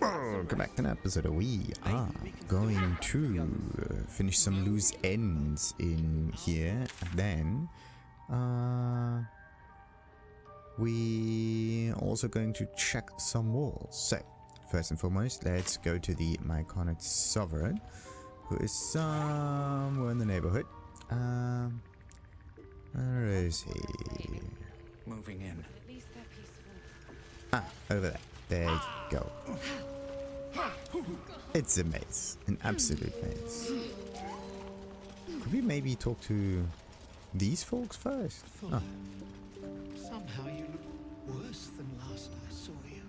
Welcome back to an episode. We are going to finish some loose ends in here, and then we also going to check some walls. So first and foremost, let's go to the Myconid Sovereign, who is somewhere in the neighborhood. Where is he? Moving in. Ah, over there. There you go. It's a maze. An absolute maze. Could we maybe talk to these folks first? Oh. Somehow you look worse than last I saw you.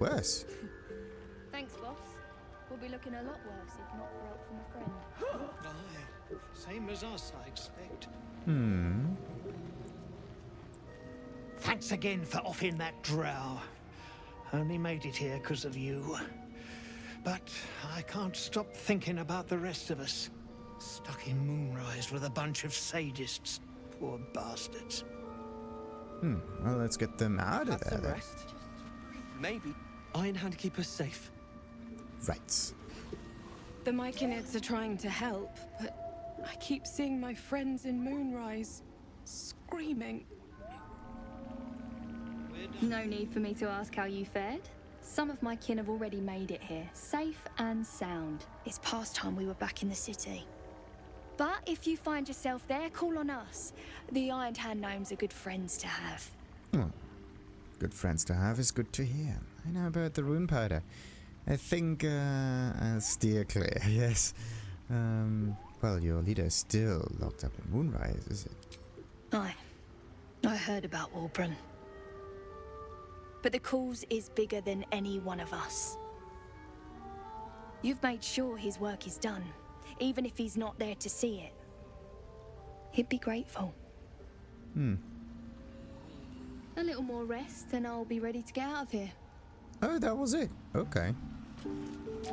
Worse? Thanks, boss. We'll be looking a lot worse if not for help from a friend. Aye, same as us, I expect. Thanks again for offing that drow. Only made it here because of you. But I can't stop thinking about the rest of us. Stuck in Moonrise with a bunch of sadists. Poor bastards. Well, let's get them out of there then. Rest. Maybe Iron Hand keep us safe. Right. The Myconids are trying to help, but I keep seeing my friends in Moonrise screaming. No need for me to ask how you fared. Some of my kin have already made it here, safe and sound. It's past time we were back in the city. But if you find yourself there, call on us. The Iron Hand gnomes are good friends to have. Good friends to have is good to hear. I know about the rune powder. I think I'll steer clear, yes. Well, your leader is still locked up in Moonrise, is it? Aye. I heard about Warbron. But the cause is bigger than any one of us. You've made sure his work is done, even if he's not there to see it. He'd be grateful. A little more rest and I'll be ready to get out of here. Oh, that was it. Okay.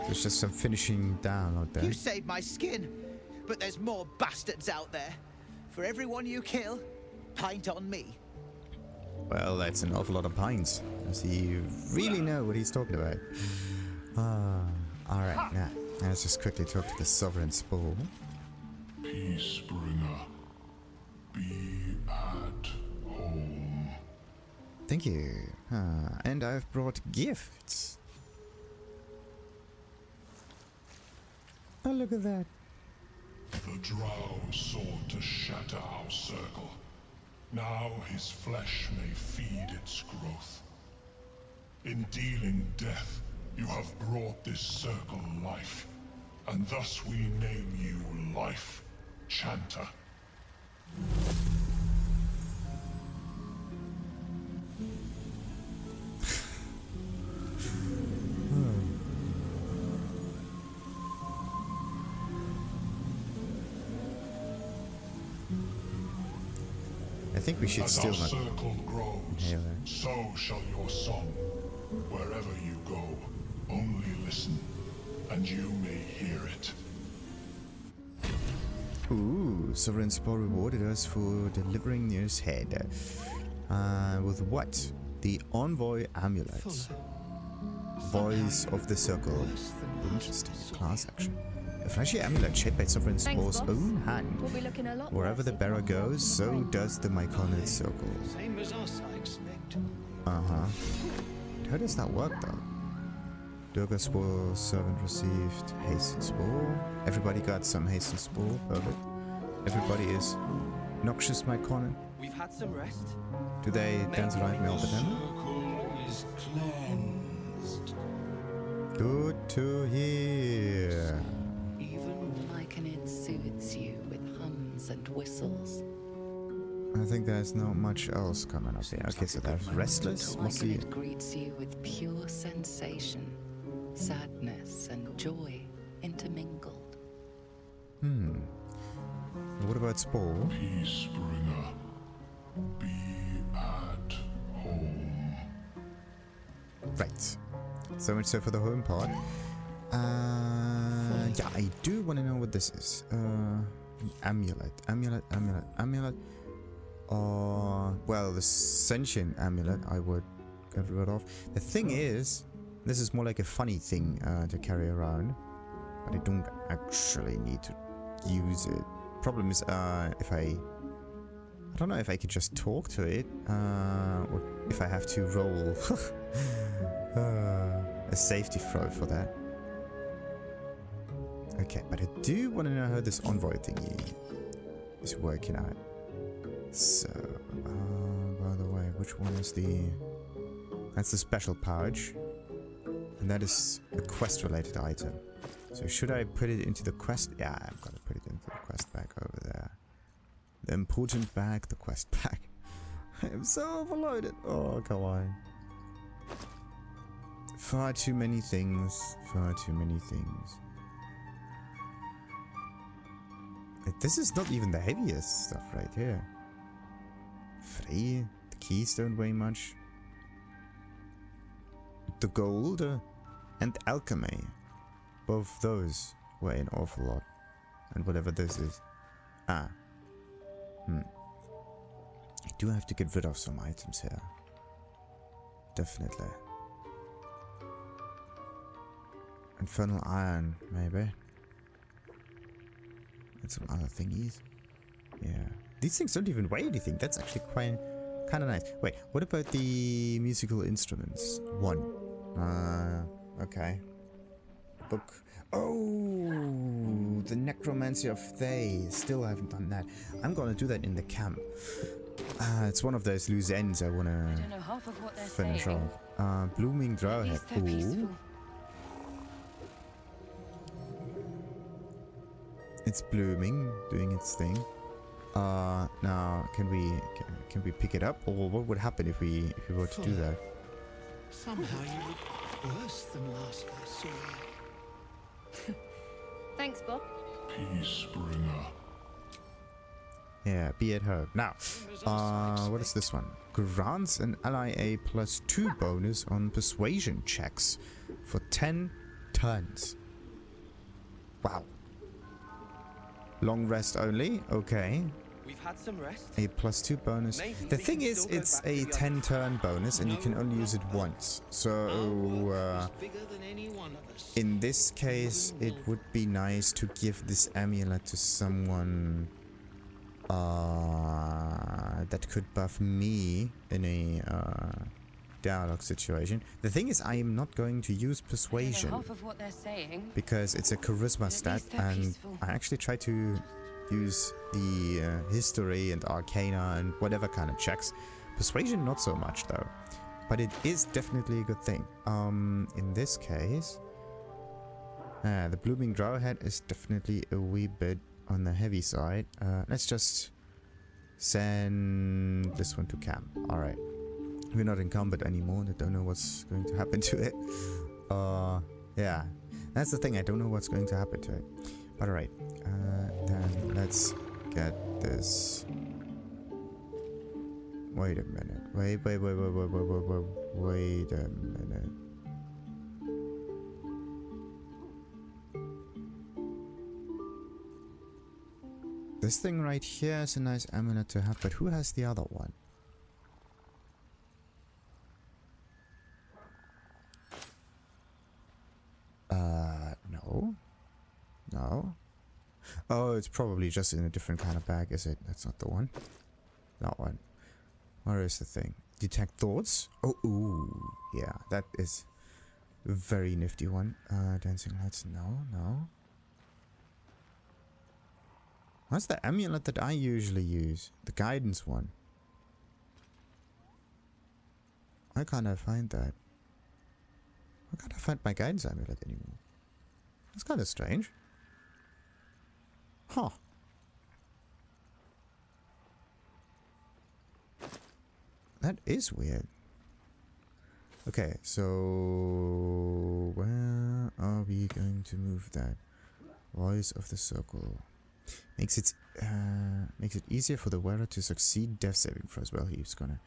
There's just some finishing down out there. You saved my skin, but there's more bastards out there. For everyone you kill, pint on me. Well, that's an awful lot of pints. Does he really know what he's talking about? Alright, now, let's just quickly talk to the Sovereign Spaw. Peacebringer, be at home. Thank you. And I've brought gifts. Oh, look at that. The Drow sought to shatter our circle. Now his flesh may feed its growth. In dealing death, you have brought this circle life, and thus we name you Life Chanter. I think we should As still our not circle grows, inhale that. so shall your song. Wherever you go, only listen, and you may hear it. Ooh, Sovereign Spaw rewarded us for delivering Nere's head. With what? The Envoy Amulet. Voice of the Circle. Interesting. Class action. A flashy amulet shaped by Sovereign Spaw's own hand. We'll be looking a lot Wherever worse the if bearer not for help goes, from a so friend. does the Myconid Circle. Same as us, I expect. How does that work though? Durga Spore, servant received, hasten spore. Everybody got some hasten spore, perfect. Everybody is noxious Myconid. We've had some rest. Do they dance around me all the time? Circle is cleansed. Good to hear. Even Myconid soothes you with hums and whistles. I think there's not much else coming up here. Okay, so there's restless. We'll see. Myconid greets you with pure sensation, sadness and joy intermingled. What about Spore? Peacebringer, be at home. Right. So much so for the home part. Yeah, I do want to know what this is. Amulet. Well, the sentient amulet I would get rid of. The thing is, This is more like a funny thing to carry around, but I don't actually need to use it. Problem is, if I don't know if I could just talk to it, or if I have to roll a safety throw for that. Okay, but I do want to know how this Envoy thingy is working out. So, by the way, which one is the... That's the special pouch. And that is a quest-related item. So should I put it into the quest? Yeah, I'm gonna put it into the quest bag over there. The important bag, the quest bag. I am so overloaded. Oh, come on. Far too many things. Far too many things. This is not even the heaviest stuff right here. 3. The keys don't weigh much. The gold and alchemy. Both those weigh an awful lot. And whatever this is. I do have to get rid of some items here. Definitely. Infernal iron, maybe. And some other thingies. Yeah. These things don't even weigh anything. That's actually quite kind of nice. Wait, what about the musical instruments? 1. Okay. Book. Oh, the Necromancy of Thay. Still haven't done that. I'm gonna do that in the camp. It's one of those loose ends I wanna finish off. Blooming Drow head. Ooh. It's blooming, doing its thing. Now can we pick it up, or what would happen if we were to do that? Somehow you look worse than last I saw you. Thanks, Bob. Peacebringer. Yeah, be at home. Now, what is this one? Grants an ally a +2 bonus on persuasion checks for 10 turns. Wow. Long rest only, okay. We've had some rest. A +2 bonus. Maybe The we thing can is, still go it's back to a the 10 turn bonus and you can only use it once. So, Bigger than any one of us. in this case, it would be nice to give this amulet to someone that could buff me in a dialogue situation. The thing is, I am not going to use persuasion Half of what they're saying. because it's a charisma stat, and I actually try to use the history and arcana and whatever kind of checks. Persuasion not so much though, but it is definitely a good thing. In this case, the blooming drow head is definitely a wee bit on the heavy side. Let's just send this one to camp. All right, we're not encumbered anymore. I don't know what's going to happen to it. Yeah, that's the thing. I don't know what's going to happen to it. But all right, then let's get this. Wait a minute. Wait a minute. This thing right here is a nice amulet to have, but who has the other one? No. No. Oh, it's probably just in a different kind of bag, is it? That's not the one. That one. Where is the thing? Detect thoughts? Oh, ooh. Yeah, that is a very nifty one. Dancing lights? No, no. What's the amulet that I usually use? The guidance one. Why can't I find that? Why can't I find my guidance amulet anymore? That's kind of strange. Huh. That is weird. Okay, so where are we going to move that? Voice of the Circle. Makes it easier for the wearer to succeed death saving throws. Well, he's gonna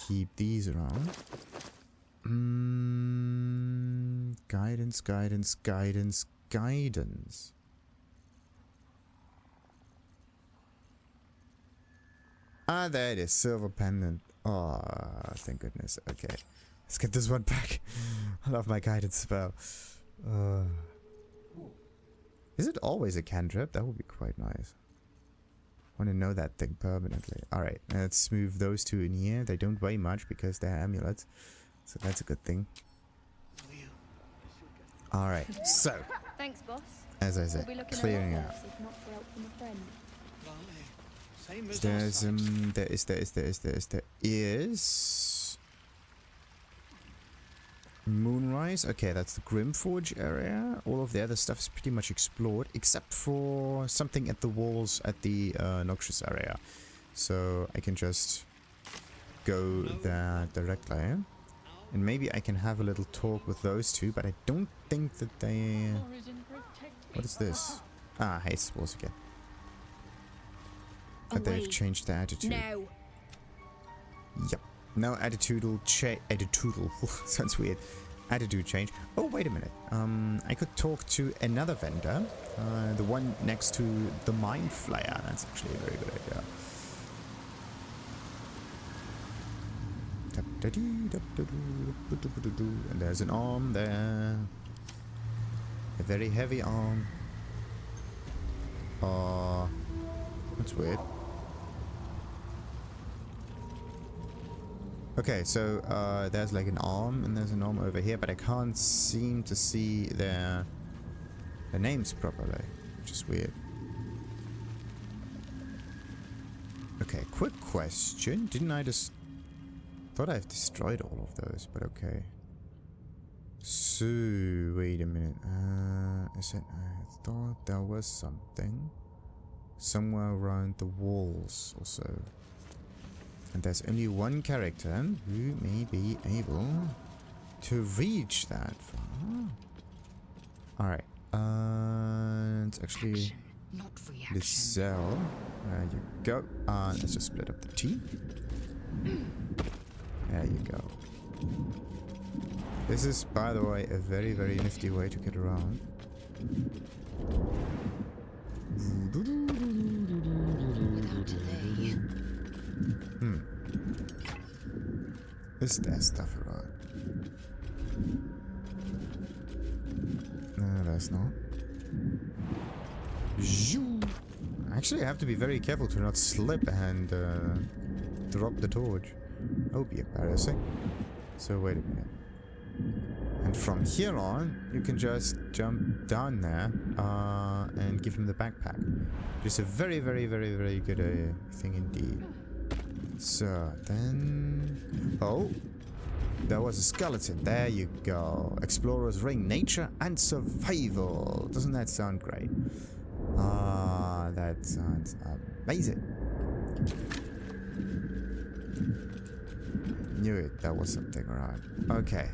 keep these around. Guidance, guidance, guidance, guidance. Ah, there it is. Silver pendant. Oh, thank goodness. Okay. Let's get this one back. I love my guided spell. Is it always a cantrip? That would be quite nice. I want to know that thing permanently. Alright, let's move those two in here. They don't weigh much because they're amulets. So that's a good thing. Alright, so. Thanks, boss. As I said, We'll be looking clearing a out. lot worse if not for help from a friend. Same as There's last time. there is Moonrise. Okay, that's the Grimforge area. All of the other stuff is pretty much explored, except for something at the walls at the Noxious area. So I can just go there directly. And maybe I can have a little talk with those two, but I don't think that they... What is this? Ah, hate spores again. But they've changed their attitude. No. Yep. No attitudinal sounds weird. Attitude change. Oh, wait a minute. I could talk to another vendor. The one next to the Mind Flayer. That's actually a very good idea. And there's an arm there. A very heavy arm. That's weird. Okay, so there's like an arm and there's an arm over here, but I can't seem to see their names properly, which is weird. Okay, quick question. Didn't I just... Thought I've destroyed all of those, but okay. So, wait a minute. I thought there was something somewhere around the walls or so. And there's only one character who may be able to reach that far. Alright. It's actually this cell. There you go. Let's just split up the T. There you go. This is, by the way, a very, very nifty way to get around. Is there stuff around? No, there's not. Actually, I have to be very careful to not slip and drop the torch. That would be embarrassing. So wait a minute. And from here on, you can just jump down there and give him the backpack. Just a very, very, very, very good thing indeed. So then... Oh! There was a skeleton. There you go. Explorer's Ring. Nature and survival. Doesn't that sound great? That sounds amazing. Knew it. There was something around. Okay.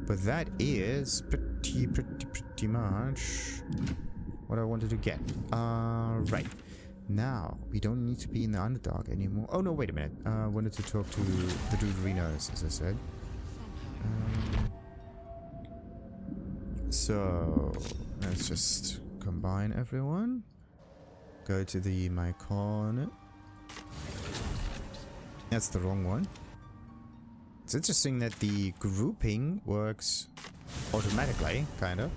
But that is pretty much what I wanted to get. Right. Now, we don't need to be in the Underdark anymore. Oh no, wait a minute. I wanted to talk to the dude Renos, as I said. So, let's just combine everyone. Go to the Mycon. That's the wrong one. It's interesting that the grouping works automatically, kind of.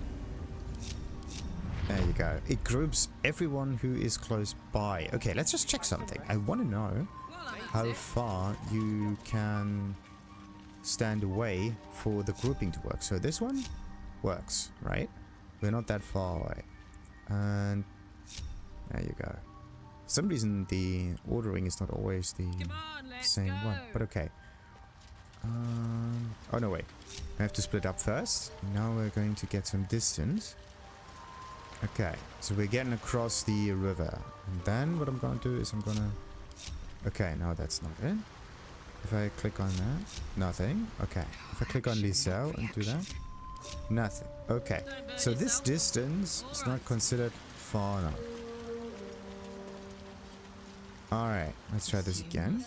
There you go. It groups everyone who is close by. Okay, let's just check something. I want to know how far you can stand away for the grouping to work. So this one works, right? We're not that far away. And there you go. For some reason, the ordering is not always the same one. But okay. Oh no, wait. We have to split up first. Now we're going to get some distance. Okay, so we're getting across the river. And then what I'm going to do is I'm going to... Okay, no, that's not it. If I click on that, nothing. Okay, if I click on Lisel and do that, nothing. Okay, so this distance is not considered far enough. Alright, let's try this again.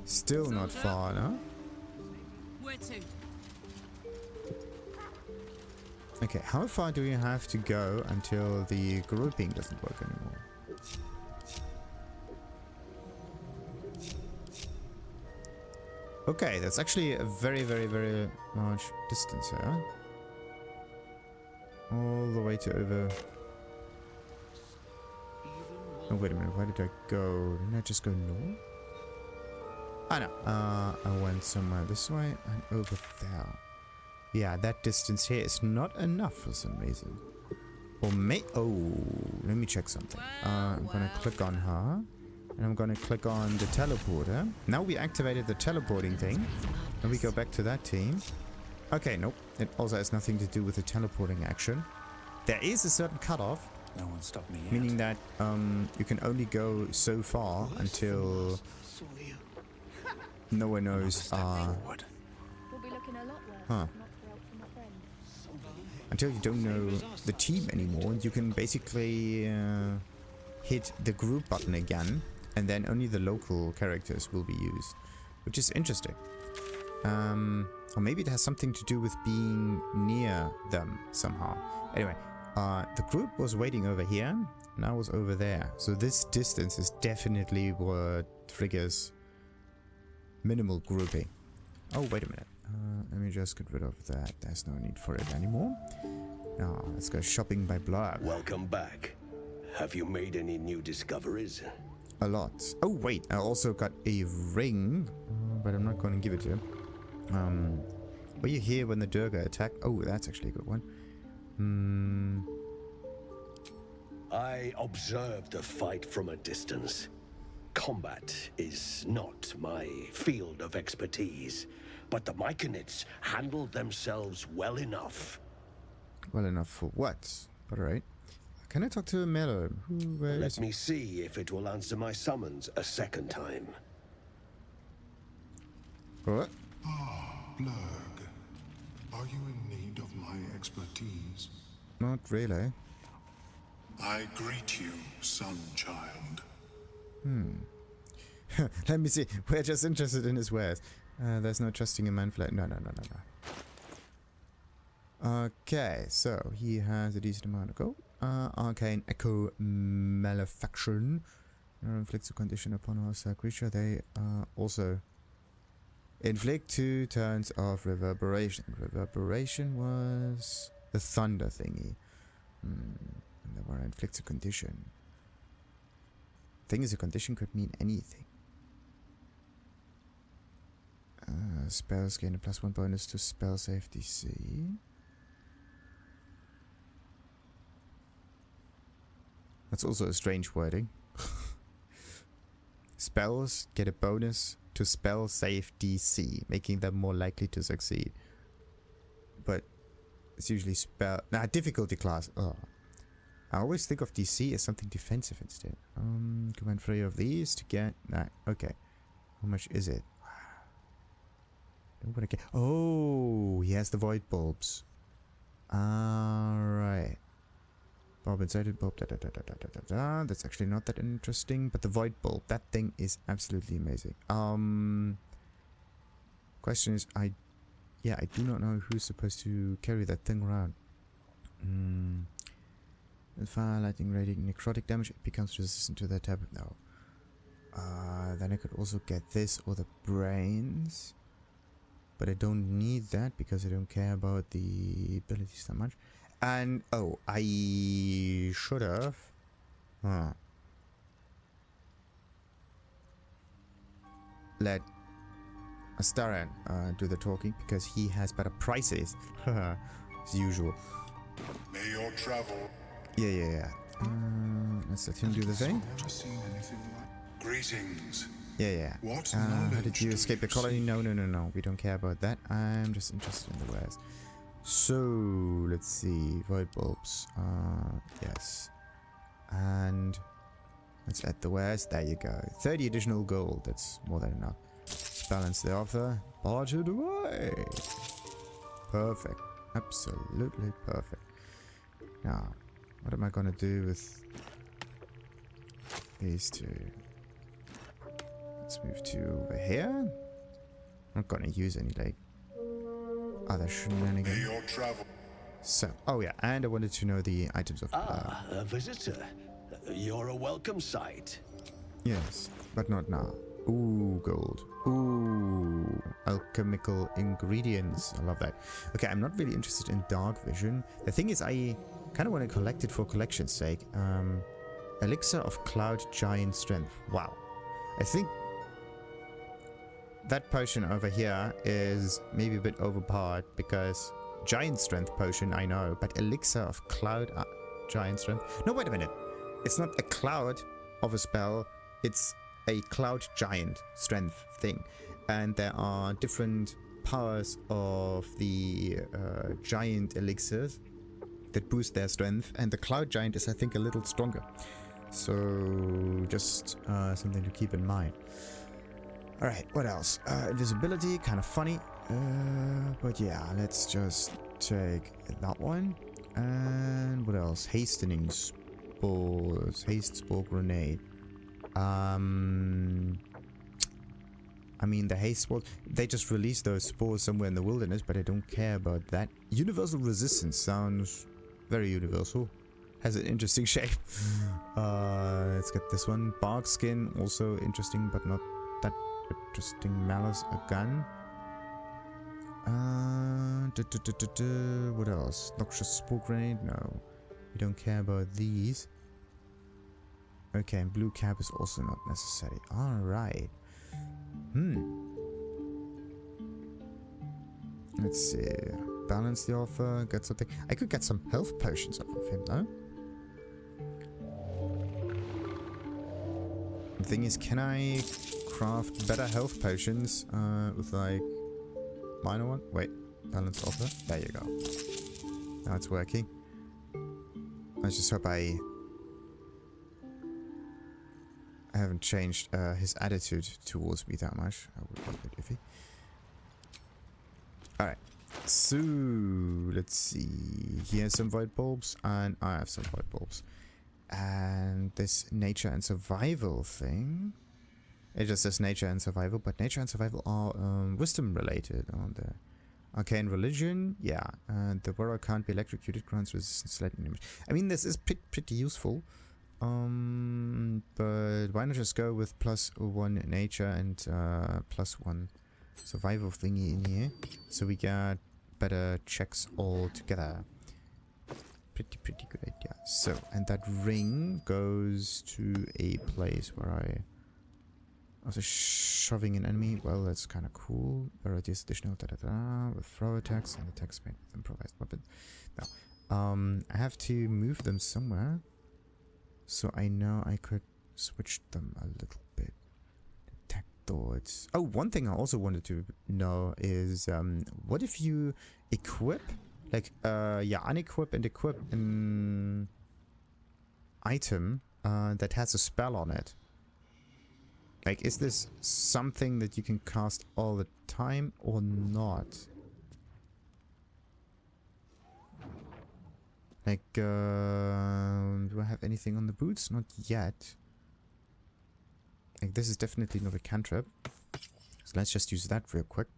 Still not far enough. Okay, how far do you have to go until the grouping doesn't work anymore? Okay, that's actually a very, very, very large distance here. All the way to over... Oh, wait a minute. Where did I go? Didn't I just go north? Oh, no. I went somewhere this way and over there. Yeah, that distance here is not enough for some reason. Or oh, let me check something. I'm gonna click on her. And I'm gonna click on the teleporter. Now we activated the teleporting thing. And we go back to that team. Okay, nope. It also has nothing to do with the teleporting action. There is a certain cutoff. No one stopped me yet. Meaning that you can only go so far until no one knows. We'll be looking a lot worse. Huh. Not for help from a friend. Until you don't know the team anymore, and you can basically hit the group button again, and then only the local characters will be used, which is interesting. Or maybe it has something to do with being near them somehow. Anyway, the group was waiting over here, and I was over there. So this distance is definitely what triggers minimal grouping. Oh, wait a minute. Let me just get rid of that. There's no need for it anymore. Now, let's go shopping by Blurg. Welcome back. Have you made any new discoveries? A lot. Oh, wait. I also got a ring, but I'm not going to give it to him. Were you here when the Durga attacked? Oh, that's actually a good one. I observed the fight from a distance. Combat is not my field of expertise, but the Myconids handled themselves well enough. Well enough for what? Alright. Can I talk to Melo? Let me see if it will answer my summons a second time. What? Ah, Blurg. Are you in need of my expertise? Not really. I greet you, son child. Let me see. We're just interested in his wares. There's no trusting a man flat. No. Okay, so he has a decent amount of gold. Arcane Echo Malefaction. Inflicts a condition upon a hostile creature. They also inflict 2 turns of reverberation. Reverberation was the thunder thingy. And then where inflicts a condition. Thing is, a condition could mean anything. Spells gain a +1 bonus to spell save DC. That's also a strange wording. Spells get a bonus to spell save DC, making them more likely to succeed. But it's usually difficulty class. Oh. I always think of DC as something defensive instead. Command 3 of these to get that. Okay. How much is it? Oh, he has the void bulbs. Alright. Bulb inserted bulb. That's actually not that interesting. But the void bulb, that thing is absolutely amazing. Question is, I do not know who's supposed to carry that thing around. With fire, lightning, radiant, necrotic damage, it becomes resistant to that type of... No. Then I could also get this or the brains. But I don't need that because I don't care about the abilities that much. And, oh, I should have... let Astarion do the talking because he has better prices. As usual. May your travel... Yeah. Let's let him do the thing. Never seen anything like... Greetings. Yeah. What How did knowledge you do escape the you colony? seek? No. We don't care about that. I'm just interested in the wares. So, let's see. Void bulbs. Yes. And let's add the wares. There you go. 30 additional gold. That's more than enough. Let's balance the offer. Bartered away. Perfect. Absolutely perfect. Now, what am I gonna do with these two? Let's move to over here. I'm not gonna use any like other shenanigans. May your travel... So, oh yeah, and I wanted to know the items of A visitor. You're a welcome sight. yes, but not now. Ooh, gold. Ooh, alchemical ingredients. I love that. Okay, I'm not really interested in dark vision. The thing is, I kind of want to collect it for collection's sake. Elixir of Cloud Giant Strength. Wow. I think that potion over here is maybe a bit overpowered because Giant Strength potion, I know, but Elixir of Cloud Giant Strength. No, wait a minute. It's not a cloud of a spell. It's a Cloud Giant Strength thing. And there are different powers of the giant elixirs that boost their strength. And the Cloud Giant is, I think, a little stronger. So just something to keep in mind. Alright, what else? Invisibility, kind of funny. But yeah, let's just take that one. And what else? Hastening spores. Haste spore grenade. I mean, the haste spores, they just release those spores somewhere in the wilderness, but I don't care about that. Universal resistance sounds very universal. Has an interesting shape. Let's get this one. Bark skin, also interesting, but not that interesting. Malice, a gun. What else? Noxious spore grenade? No. We don't care about these. Okay, and blue cap is also not necessary. Alright. Let's see. Balance the offer, get something. I could get some health potions off of him, though. The thing is, can I craft better health potions with like minor one? Wait, balance offer. There you go. Now it's working. Let's just hope I haven't changed his attitude towards me that much. I would love it if he. Alright. So let's see. He has some void bulbs and I have some void bulbs. And this nature and survival thing. It just says nature and survival, but nature and survival are wisdom related on the arcane religion. Yeah, and the warrior can't be electrocuted, grants resistance to lightning damage. I mean, this is pretty useful. But why not just go with +1 nature and +1 survival thingy in here, so we get better checks all together. Pretty good idea. So, and that ring goes to a place where I also shoving an enemy. Well, that's kind of cool. Varieties additional with throw attacks and attacks made with improvised weapon. Now, I have to move them somewhere, so I know I could switch them a little bit. Attack thoughts. Oh, one thing I also wanted to know is what if you equip, like, unequip and equip an item that has a spell on it? Like, is this something that you can cast all the time or not? Like, do I have anything on the boots? Not yet. Like, this is definitely not a cantrip. So let's just use that real quick.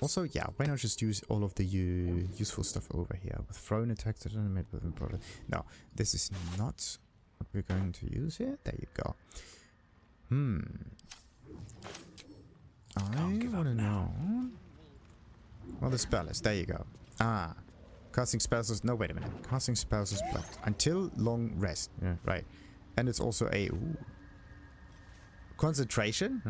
Also, yeah, why not just use all of the useful stuff over here? With thrown attacks that are made with improvised. No, this is not what we're going to use here. There you go. I want to know. Well, the spell is. There you go. Ah. Casting spells is... No, wait a minute. Casting spells is blocked. Until long rest. Yeah, right. And it's also a... Ooh, concentration.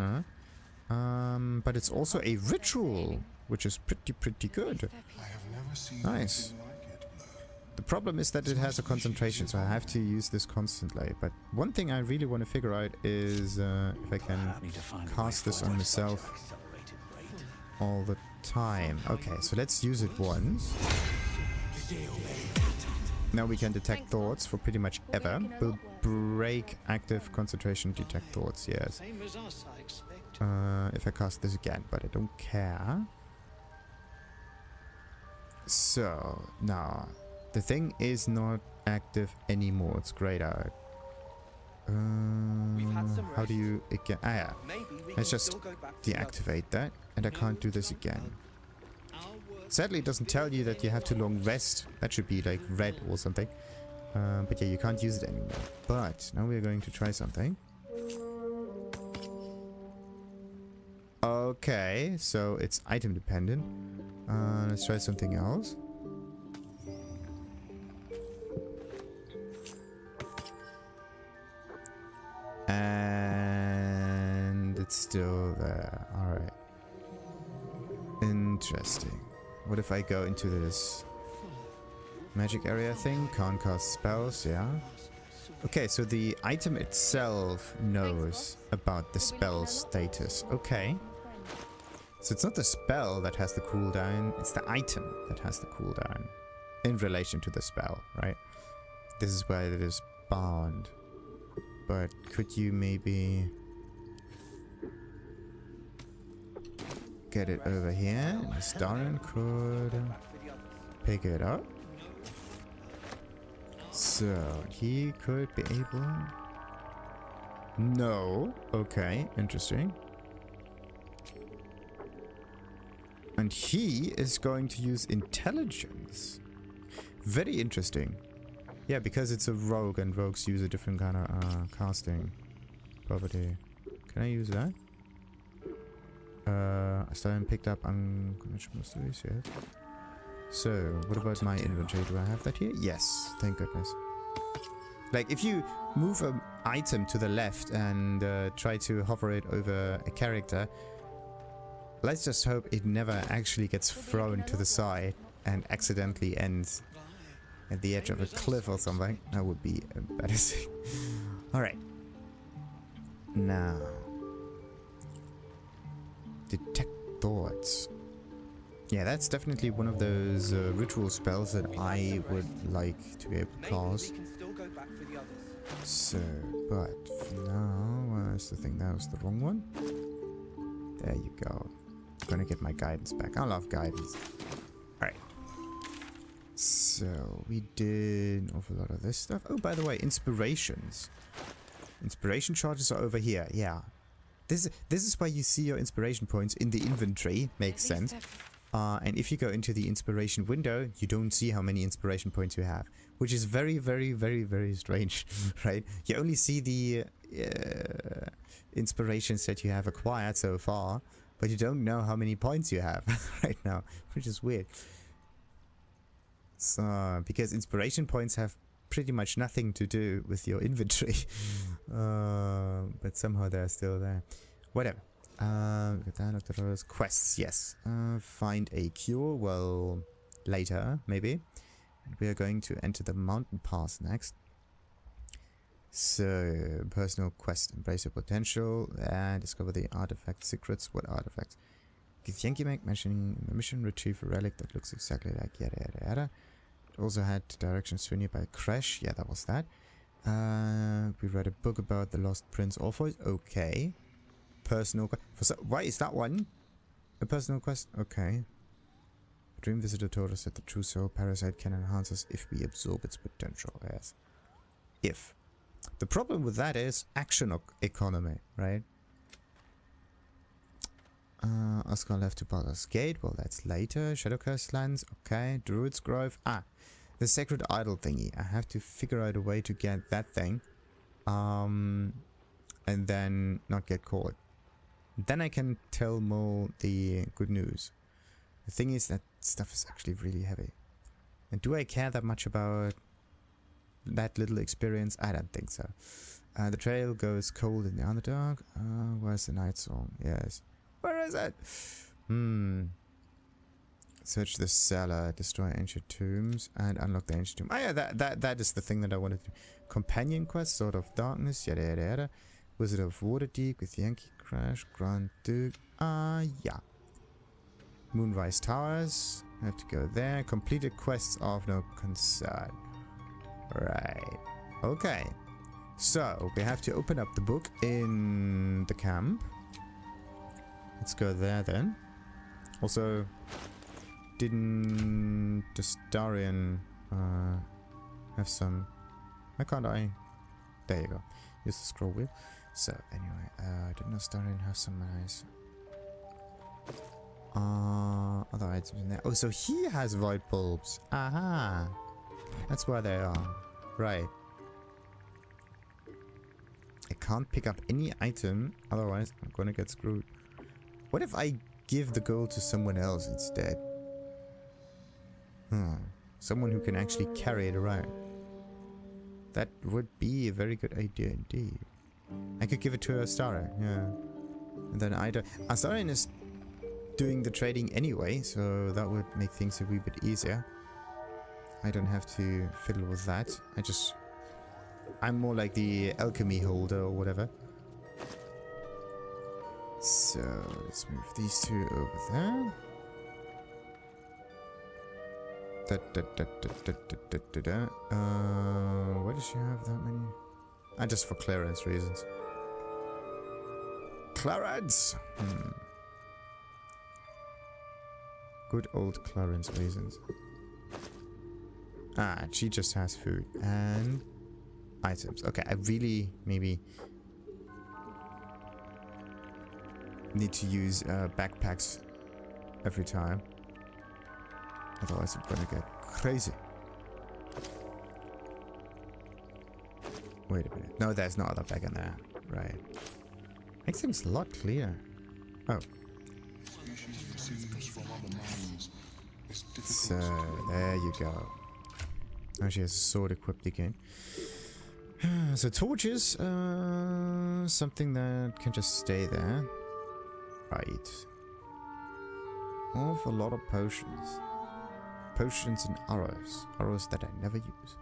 But it's also a ritual, which is pretty good. I have never seen nice. like it, Blurg. The problem is that it has a concentration, so I have to use this constantly. But one thing I really want to figure out is if I can cast this on myself all the time. Okay, so let's use it once. Now we can detect thoughts for pretty much ever. Will break active concentration, detect thoughts, yes. Same as us, I expect. If I cast this again, but I don't care. So, now, the thing is not active anymore. It's grayed out. How do you again? Ah, yeah. Let's just deactivate that, and I can't do this again. Sadly, it doesn't tell you that you have to long rest. That should be like red or something. But yeah, you can't use it anymore. But now we're going to try something. Okay, so it's item dependent. Let's try something else. And it's still there. Alright. Interesting. What if I go into this magic area thing? Can't cast spells, yeah. Okay, so the item itself knows about the spell status. Okay. So it's not the spell that has the cooldown, it's the item that has the cooldown in relation to the spell, right? This is where it is bound. But could you maybe get it over here? Larian could pick it up. So he could be able... No. Okay, interesting. And he is going to use intelligence. Very interesting. Yeah, because it's a rogue and rogues use a different kind of casting property. Can I use that? I still haven't picked up unconventional mysteries yet. So, what about my inventory? Do I have that here? Yes, thank goodness. Like, if you move an item to the left and try to hover it over a character, let's just hope it never actually gets thrown to the side and accidentally ends at the edge of a cliff or something. That would be embarrassing. Alright. Now. Detect thoughts. Yeah, that's definitely one of those ritual spells that I would like to be able to cast. So, but for now, where's the thing? That was the wrong one. There you go. I'm gonna get my guidance back. I love guidance. Alright. So, we did an awful lot of this stuff. Oh, by the way, inspirations. Inspiration charges are over here. Yeah. This is why you see your inspiration points in the inventory. Makes sense. And if you go into the inspiration window, you don't see how many inspiration points you have. Which is very, very, very, very strange, right? You only see the inspirations that you have acquired so far, but you don't know how many points you have right now, which is weird. So, because inspiration points have pretty much nothing to do with your inventory. But somehow they're still there. Whatever. Quests, yes. Find a cure, well, later, maybe. We are going to enter the mountain pass next. So, personal quest, embrace your potential, and discover the artifact secrets. What artifacts? Githyanki mentioning the mission, retrieve a relic that looks exactly like yada yada yada. It also had directions to a nearby crash. Yeah, that was that. We read a book about the lost prince Orpheus. Okay. Personal quest. Why is that one a personal quest? Okay. A dream visitor told us that the true soul parasite can enhance us if we absorb its potential. Yes. If. The problem with that is action economy, right? Oscar left to Baldur's Gate. Well, that's later. Shadowcast Lands. Okay. Druid's Grove. Ah. The Sacred Idol thingy. I have to figure out a way to get that thing. And then not get caught. Then I can tell Mo the good news. The thing is that stuff is actually really heavy. And do I care that much about that little experience? I don't think so. The trail goes cold in the Underdark. Where's the night song? Yes. Where is it? Search the cellar, destroy ancient tombs, and unlock the ancient tomb. Oh yeah, that is the thing that I wanted to do. Companion quest, Sword of Darkness, yada yada yada. Wizard of Waterdeep with Yankee Crash, Grand Duke. Yeah. Moonrise Towers. I have to go there. Completed quests of no concern. Right. Okay. So, we have to open up the book in the camp. Let's go there then. Also, didn't the Larian have some... Why can't I? There you go. Use the scroll wheel. So, anyway, didn't the Larian have some nice... other items in there. Oh, so he has void bulbs. Aha. That's where they are. Right. I can't pick up any item, otherwise I'm gonna get screwed. What if I give the gold to someone else instead? Someone who can actually carry it around. That would be a very good idea indeed. I could give it to Astara, yeah. And then Astarion is doing the trading anyway, so that would make things a wee bit easier. I don't have to fiddle with that. I'm more like the alchemy holder or whatever. So let's move these two over there. Why does she have that many? Just for clearance reasons. Clarence! Good old Clarence reasons. She just has food and items. Okay, I really maybe need to use backpacks every time. Otherwise I'm gonna get crazy. Wait a minute. No, there's no other bag in there. Right. Makes things a lot clearer. Oh. So, there you go. Oh, she has a sword equipped again. So torches, something that can just stay there. Right. Awful lot of potions. Potions and arrows. Arrows that I never use.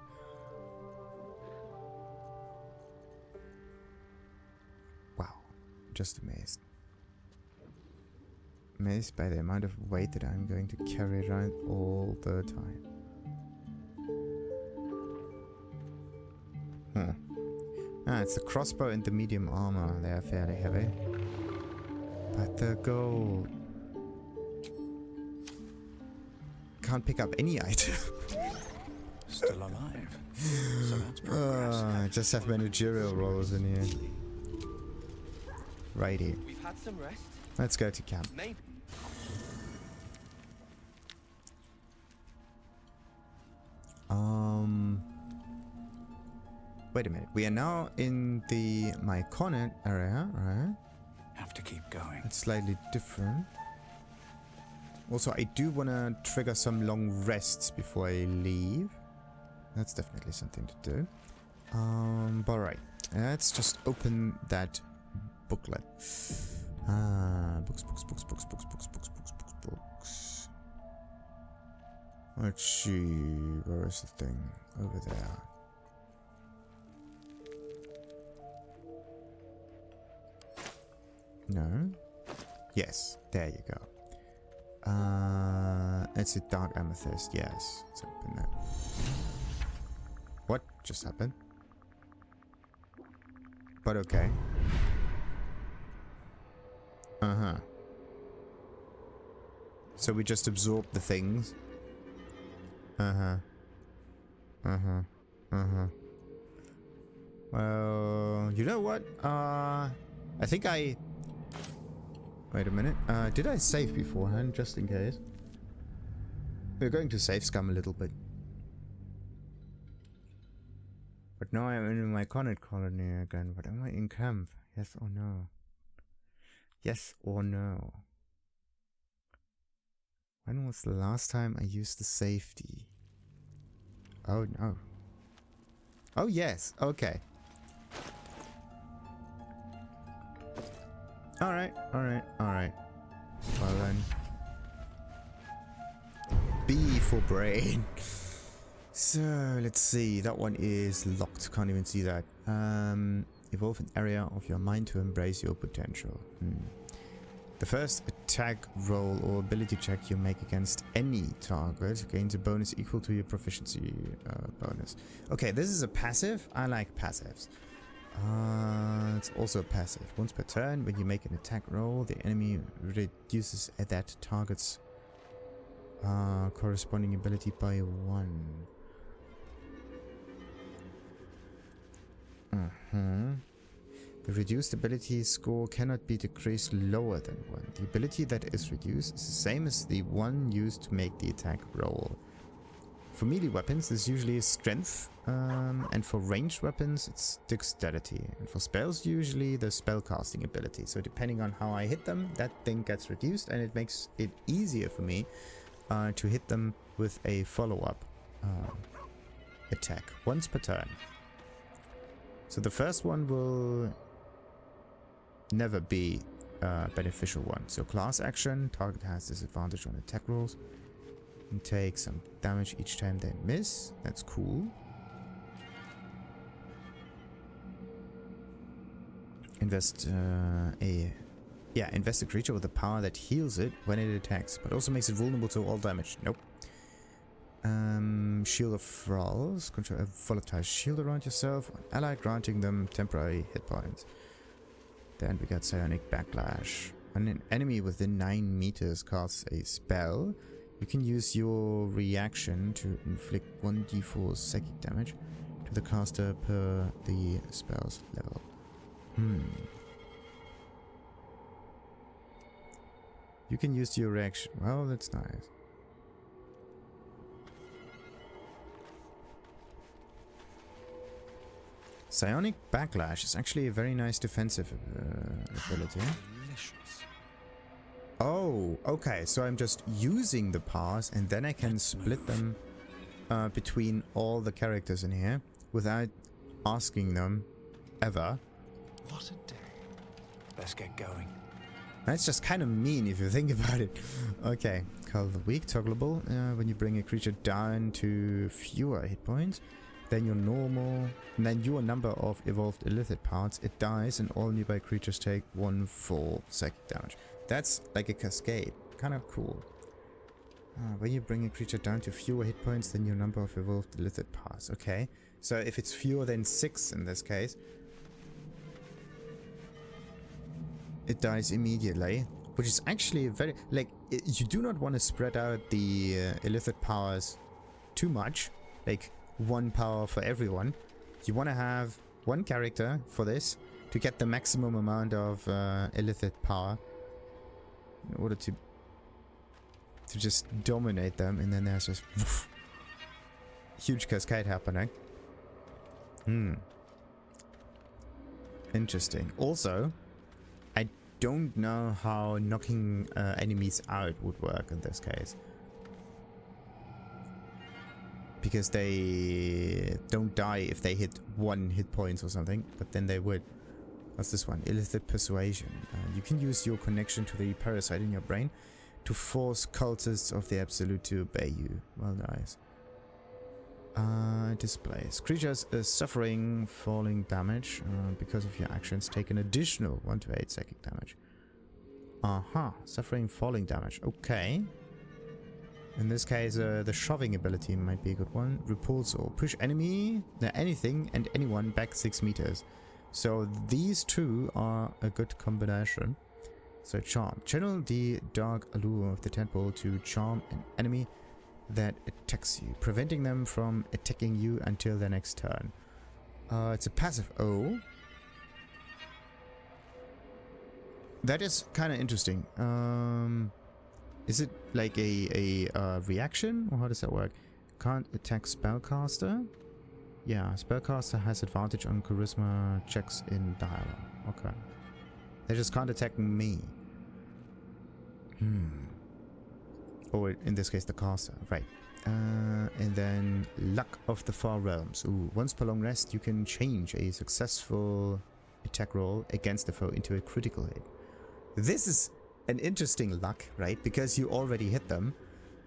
Wow. Just amazed. Amazed by the amount of weight that I'm going to carry around all the time. It's the crossbow and the medium armor. They are fairly heavy. But the gold... Can't pick up any item. Still alive. So that's progress. I just have managerial roles in here. Righty. We've had some rest. Let's go to camp. Maybe. Wait a minute. We are now in the Myconid area, right? Have to keep going. It's slightly different. Also, I do want to trigger some long rests before I leave. That's definitely something to do. But right. Let's just open that booklet. Books. Let's see. Where is the thing? Over there. No? Yes. There you go. It's a dark amethyst. Yes. Let's open that. What just happened? But okay. So we just absorb the things. Well, you know what? I think I... Wait a minute. Did I save beforehand, just in case? We're going to save scum a little bit. But now I'm in my Myconid colony again. But am I in camp? Yes or no? Yes or no? When was the last time I used the safety? Oh no. Oh yes, okay. Alright. Well then. B for brain. So, let's see. That one is locked. Can't even see that. Evolve an area of your mind to embrace your potential. The first attack roll or ability check you make against any target gains a bonus equal to your proficiency bonus. Okay, this is a passive. I like passives. It's also a passive. Once per turn, when you make an attack roll, the enemy reduces that target's corresponding ability by 1. The reduced ability score cannot be decreased lower than 1. The ability that is reduced is the same as the one used to make the attack roll. For melee weapons, this usually is strength, and for ranged weapons, it's dexterity. And for spells, usually the spellcasting ability. So depending on how I hit them, that thing gets reduced, and it makes it easier for me to hit them with a follow-up attack once per turn. So the first one will never be a beneficial one. So class action, target has disadvantage on attack rolls and take some damage each time they miss. That's cool. Invest invest a creature with a power that heals it when it attacks, but also makes it vulnerable to all damage. Nope. Shield of Thralls. Control a volatile shield around yourself, ally, granting them temporary hit points. Then we got Psionic Backlash. When an enemy within 9 meters casts a spell, you can use your reaction to inflict 1d4 psychic damage to the caster per the spell's level. You can use your reaction. Well, that's nice. Psionic Backlash is actually a very nice defensive ability. Oh, okay. So I'm just using the powers, and then I can split them between all the characters in here without asking them ever. What a day. Let's get going. That's just kind of mean if you think about it. Okay, Call of the Weak, toggleable. When you bring a creature down to fewer hit points than your number of evolved Illithid parts, it dies and all nearby creatures take 1/4 psychic damage. That's like a cascade. Kind of cool. When you bring a creature down to fewer hit points than your number of evolved Illithid parts. Okay, so if it's fewer than 6 in this case, it dies immediately, which is actually very, like, you do not want to spread out the Illithid powers too much, like one power for everyone. You want to have one character for this to get the maximum amount of Illithid power in order to just dominate them, and then there's just woof, huge cascade happening. Interesting. Also, I don't know how knocking enemies out would work in this case, because they don't die if they hit 1 hit points or something, but then they would. What's this one? Illithid Persuasion. You can use your connection to the parasite in your brain to force cultists of the Absolute to obey you. Well, nice. Displays. Creatures suffering falling damage because of your actions take an additional 1/8 psychic damage. Suffering falling damage. Okay. In this case, the shoving ability might be a good one. Repulse or push anything and anyone back 6 meters. So these two are a good combination. So charm. Channel the dark allure of the tadpole to charm an enemy that attacks you, preventing them from attacking you until their next turn. It's a passive O. That is kind of interesting. Is it like a reaction, or how does that work? Can't attack spellcaster? Yeah, spellcaster has advantage on charisma checks in dialogue. Okay. They just can't attack me. Or in this case, the caster. Right. And then Luck of the Far Realms. Ooh, once per long rest, you can change a successful attack roll against the foe into a critical hit. This is an interesting luck, right? Because you already hit them.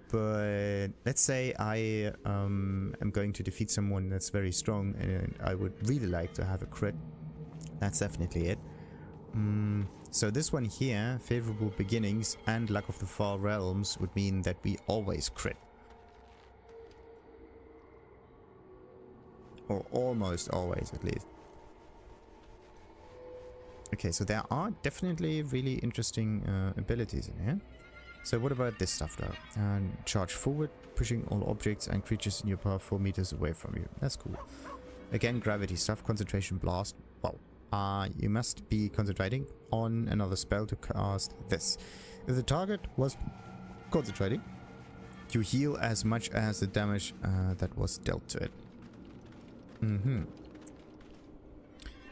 But let's say I am going to defeat someone that's very strong, and I would really like to have a crit. That's definitely it. So this one here, Favourable Beginnings and Luck of the Far Realms, would mean that we always crit. Or almost always, at least. Okay, so there are definitely really interesting abilities in here. So what about this stuff though? Charge forward, pushing all objects and creatures in your path 4 meters away from you. That's cool. Again, gravity stuff, concentration blast. Wow. You must be concentrating on another spell to cast this. If the target was concentrating, You heal as much as the damage that was dealt to it.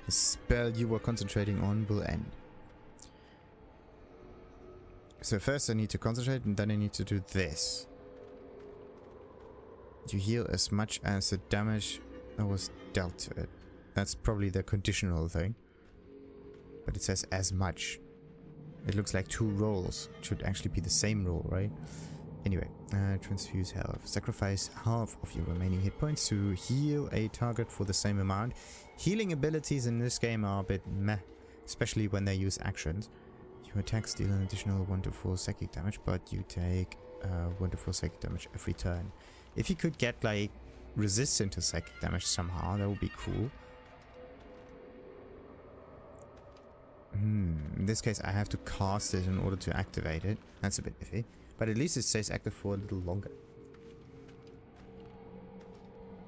The spell you were concentrating on will end. So first I need to concentrate and then I need to do this. You heal as much as the damage that was dealt to it. That's probably the conditional thing. But it says as much. It looks like 2 rolls. It should actually be the same roll, right? Anyway, transfuse health. Sacrifice half of your remaining hit points to heal a target for the same amount. Healing abilities in this game are a bit meh, especially when they use actions. Your attacks deal an additional 1 to 4 psychic damage, but you take 1 to 4 psychic damage every turn. If you could get like resistant to psychic damage somehow, that would be cool. In this case I have to cast it in order to activate it. That's a bit iffy. But at least it stays active for a little longer.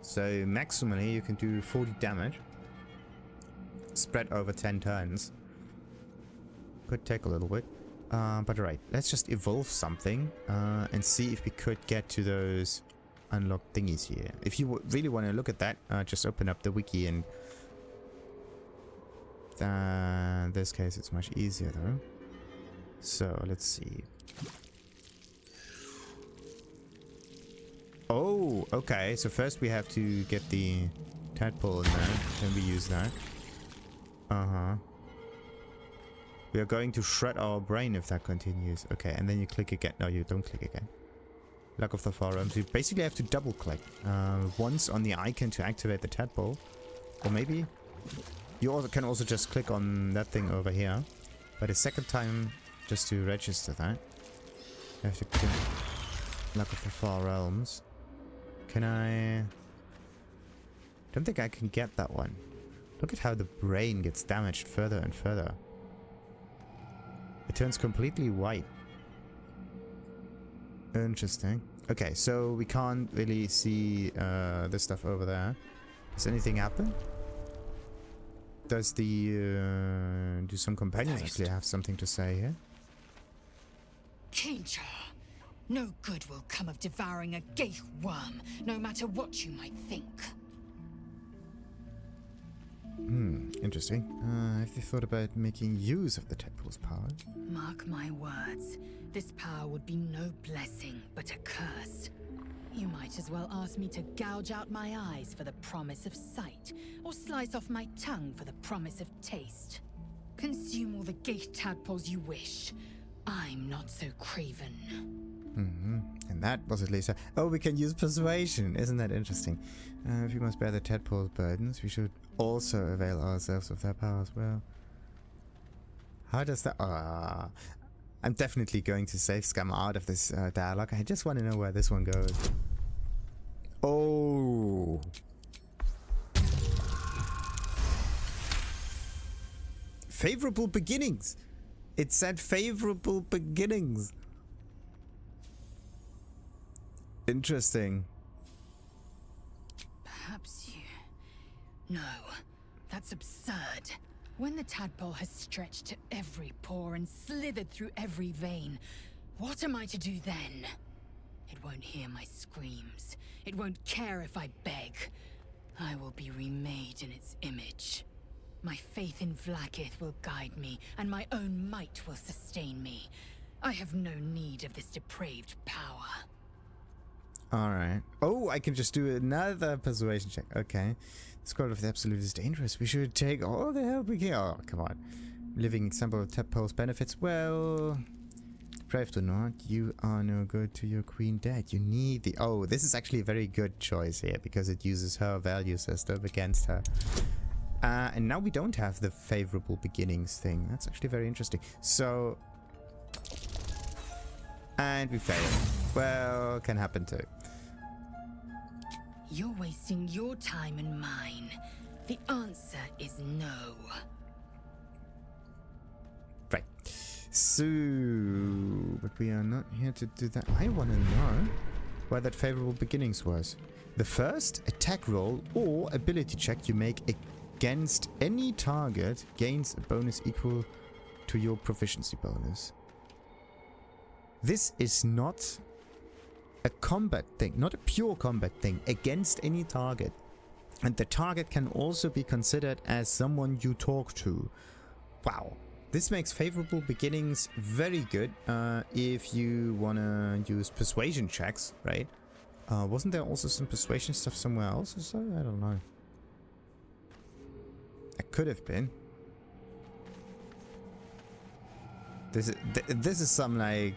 So maximally you can do 40 damage. Spread over 10 turns. Could take a little bit. But alright, let's just evolve something and see if we could get to those unlocked thingies here. If you really want to look at that, just open up the wiki, and in this case it's much easier though. So let's see. Oh, okay. So first we have to get the tadpole in there, then we use that. We are going to shred our brain if that continues. Okay, and then you click again. No, you don't click again. Luck of the Forearms. You basically have to double click. Once on the icon to activate the tadpole. Or maybe you also can also just click on that thing over here. But a second time just to register that. You have to click Luck of the Far Realms. Can I... don't think I can get that one. Look at how the brain gets damaged further and further. It turns completely white. Interesting. Okay, so we can't really see this stuff over there. Does anything happen? Does the... do some companions actually have something to say here? Kincha, no good will come of devouring a gaith worm, no matter what you might think. Interesting. Have you thought about making use of the tadpole's power? Mark my words, this power would be no blessing, but a curse. You might as well ask me to gouge out my eyes for the promise of sight, or slice off my tongue for the promise of taste. Consume all the gaith tadpoles you wish. I'm not so craven. And that was at least... oh, we can use persuasion. Isn't that interesting? If we must bear the tadpole's burdens, we should also avail ourselves of their power as well. How does that... I'm definitely going to save Scum out of this dialogue. I just want to know where this one goes. Oh! Favourable Beginnings! It said Favourable Beginnings! Interesting. Perhaps you... No, that's absurd. When the tadpole has stretched to every pore and slithered through every vein, what am I to do then? It won't hear my screams. It won't care if I beg. I will be remade in its image. My faith in Vlaakith will guide me, and my own might will sustain me. I have no need of this depraved power. Alright. Oh, I can just do another persuasion check. Okay. The Scroll of the Absolute is dangerous. We should take all the help we can. Oh, come on. Living example of tadpole's benefits. Well, depraved or not, you are no good to your queen dead. You need the... oh, this is actually a very good choice here, because it uses her value system against her. And now we don't have the Favourable Beginnings thing. That's actually very interesting. So... and we fail. Well, can happen too. You're wasting your time and mine. The answer is no. Right. So... but we are not here to do that. I want to know where that Favourable Beginnings was. The first attack roll or ability check you make against any target gains a bonus equal to your proficiency bonus. This is not a combat thing, not a pure combat thing, against any target. And the target can also be considered as someone you talk to. Wow. This makes Favourable Beginnings very good if you want to use persuasion checks, right? Wasn't there also some persuasion stuff somewhere else or so? I don't know. It could have been. This is some like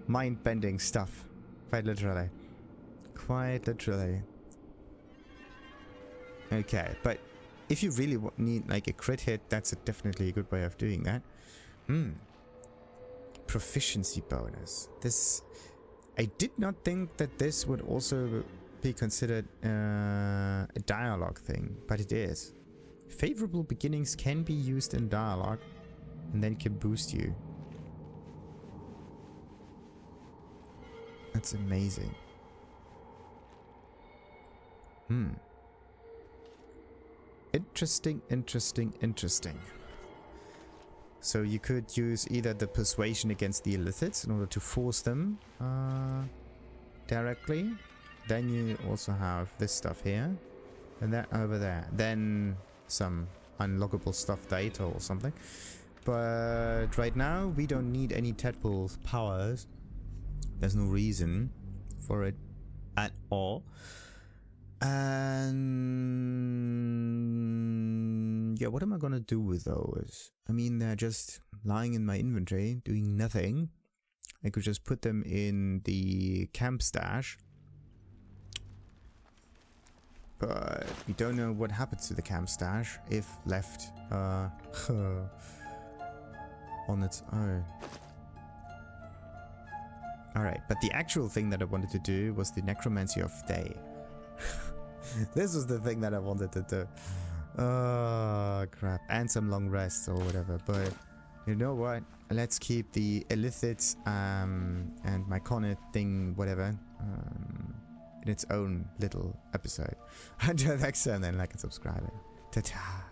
mind-bending stuff. Quite literally. Quite literally. Okay, but if you really need like a crit hit, that's definitely a good way of doing that. Proficiency bonus. This, I did not think that this would also be considered a dialogue thing, but it is. Favourable Beginnings can be used in dialogue and then can boost you. That's amazing. Interesting, interesting, interesting. So you could use either the persuasion against the Illithids in order to force them directly. Then you also have this stuff here. And that over there. Then some unlockable stuff data or something. But right now we don't need any tadpole's powers. There's no reason for it at all. And yeah, what am I gonna do with those? I mean, they're just lying in my inventory, doing nothing. I could just put them in the camp stash. But we don't know what happens to the camp stash if left on its own. Alright, but the actual thing that I wanted to do was the Necromancy of Day. This was the thing that I wanted to do. Oh, crap. And some long rests or whatever. But you know what? Let's keep the Illithids and my Connet thing, whatever, in its own little episode. Until next time then, like and subscribe. Ta-ta.